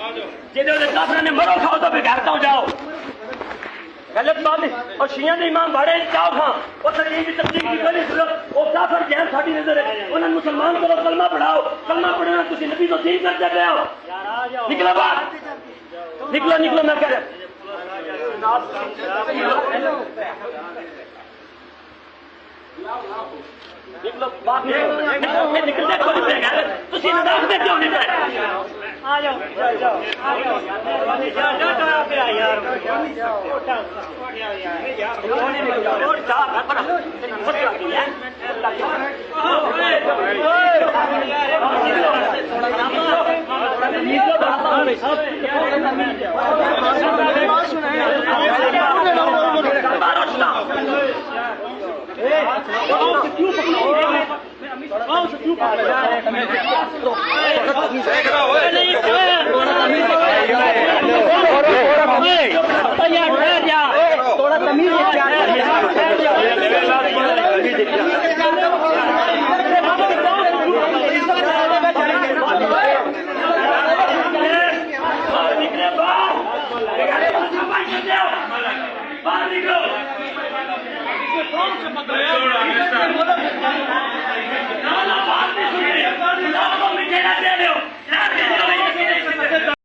जिहदे काफिर ने मरो खाओ तो बेघर तो जाओ गलत बात है। और शिया के इमाम बड़े चाव खां और तकलीफ की तस्दीक की कोई जरूरत वो काफिर जहर साडी नजर है उन्हें मुसलमान करो कलमा पढ़ाओ कलमा पढ़ना तुसी नबी तो दीन करते पे हो निकलो बाहर निकलो निकलो मैं कह रहा निकलो बाहर निकलते कोई बेघर तुसी नदाफ में क्यों नहीं बैठे आ जाओ जाओ आ जाओ जाओ पे यार थोड़ा तमीज